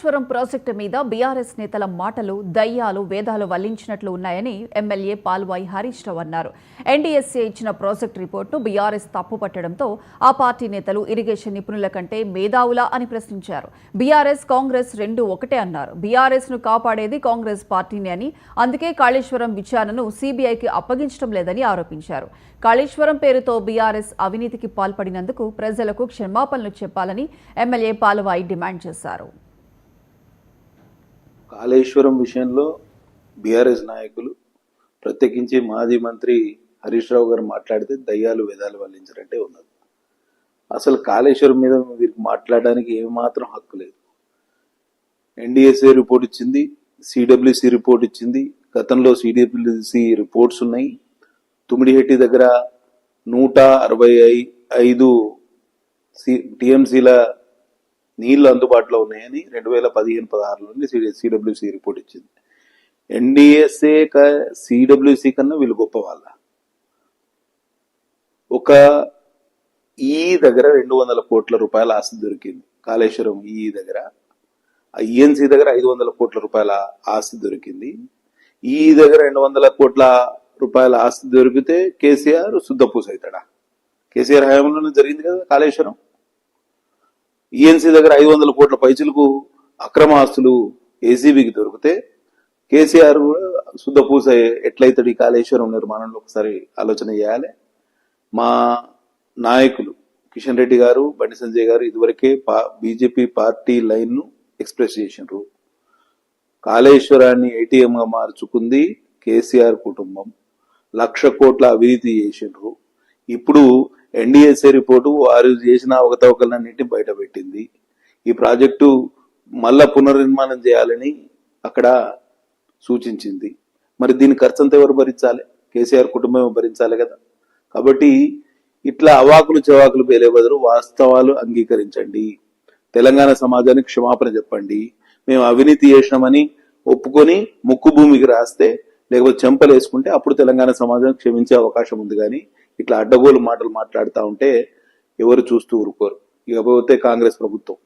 Kaleshwaram project మీద BRS నేతల మాటలు దయ్యాలు వేదాలు వల్లించినట్లు ఉన్నాయని ఎమ్మెల్యే పాల్వాయి హరీష్ రావు అన్నారు. ఎన్డీఎస్ఏ ఇచ్చిన ప్రాజెక్టు రిపోర్టును బీఆర్ఎస్ తప్పుపట్టడంతో ఆ పార్టీ నేతలు ఇరిగేషన్ నిపుణుల కంటే మేధావులా అని ప్రశ్నించారు. బీఆర్ఎస్ కాంగ్రెస్ రెండు ఒకటే అన్నారు. బీఆర్ఎస్ ను కాపాడేది కాంగ్రెస్ పార్టీని అని, అందుకే కాళేశ్వరం విచారణను సీబీఐకి అప్పగించడం లేదని ఆరోపించారు. కాళేశ్వరం పేరుతో బీఆర్ఎస్ అవినీతికి పాల్పడినందుకు ప్రజలకు క్షమాపణలు చెప్పాలని ఎమ్మెల్యే పాల్వాయి డిమాండ్ చేశారు. కాళేశ్వరం విషయంలో బీఆర్ఎస్ నాయకులు ప్రత్యేకించి మాజీ మంత్రి హరీష్ రావు గారు మాట్లాడితే దయ్యాలు వేదాలు వల్లించారంటే ఉన్నది. అసలు కాళేశ్వరం మీద వీరికి మాట్లాడడానికి ఏమాత్రం హక్కు లేదు. ఎన్డీఎస్ఏ రిపోర్ట్ ఇచ్చింది, సిడబ్ల్యూసి రిపోర్ట్ ఇచ్చింది, గతంలో సిడబ్ల్యూసి రిపోర్ట్స్ ఉన్నాయి. తుమ్మిడిహెట్టి దగ్గర 165 టీఎంసీల నీళ్లు అందుబాటులో ఉన్నాయని 2015-16 నుండి సిడబ్ల్యూసి రిపోర్ట్ ఇచ్చింది. ఎన్డీఎస్ఏ సిడబ్ల్యూసి కన్నా వీళ్ళు గొప్ప వాళ్ళ. ఒక ఈ దగ్గర 200 కోట్ల రూపాయల ఆస్తి దొరికింది. కాళేశ్వరం ఈ దగ్గర, ఈఎన్సీ దగ్గర 500 కోట్ల రూపాయల ఆస్తి దొరికింది. ఈ దగ్గర 200 కోట్ల రూపాయల ఆస్తి దొరికితే కేసీఆర్ శుద్ధపూస అవుతాడా? కేసీఆర్ హయాంలోనే జరిగింది కదా కాళేశ్వరం. ఈఎన్సీ దగ్గర 500 కోట్ల పైచులకు అక్రమ ఆస్తులు ఏసీబీకి దొరికితే కేసీఆర్ శుద్ధపూస ఎట్లయితాడు ఈ కాళేశ్వరం నిర్మాణంలో? ఒకసారి ఆలోచన చేయాలి. మా నాయకులు కిషన్ రెడ్డి గారు, బండి సంజయ్ గారు ఇదివరకే బీజేపీ పార్టీ లైన్ ను ఎక్స్ప్రెస్ చేసినారు. కాళేశ్వరాన్ని ఏటీఎంగా మార్చుకుంది కేసీఆర్ కుటుంబం. 1,00,000 కోట్ల అవినీతి చేసిండ్రు. ఇప్పుడు ఎన్డీఎస్ఏ రిపోర్టు వారు చేసిన అవకతవకలన్నింటినీ బయట పెట్టింది. ఈ ప్రాజెక్టు మళ్ళా పునర్నిర్మాణం చేయాలని అక్కడ సూచించింది. మరి దీని ఖర్చంతా ఎవరు భరించాలి? కేసీఆర్ కుటుంబం భరించాలి కదా. కాబట్టి ఇట్లా అవాకులు చెవాకులు పేలే బదులు వాస్తవాలు అంగీకరించండి. తెలంగాణ సమాజానికి క్షమాపణ చెప్పండి. మేము అవినీతి చేసినామని ఒప్పుకొని ముక్కు భూమికి రాస్తే, లేకపోతే చెంపలు వేసుకుంటే అప్పుడు తెలంగాణ సమాజం క్షమించే అవకాశం ఉంది. కానీ ఇట్లా అడ్డగోలు మాటలు మాట్లాడుతూ ఉంటే ఎవరు చూస్తూ ఊరుకోరు. ఇకపోతే కాంగ్రెస్ ప్రభుత్వం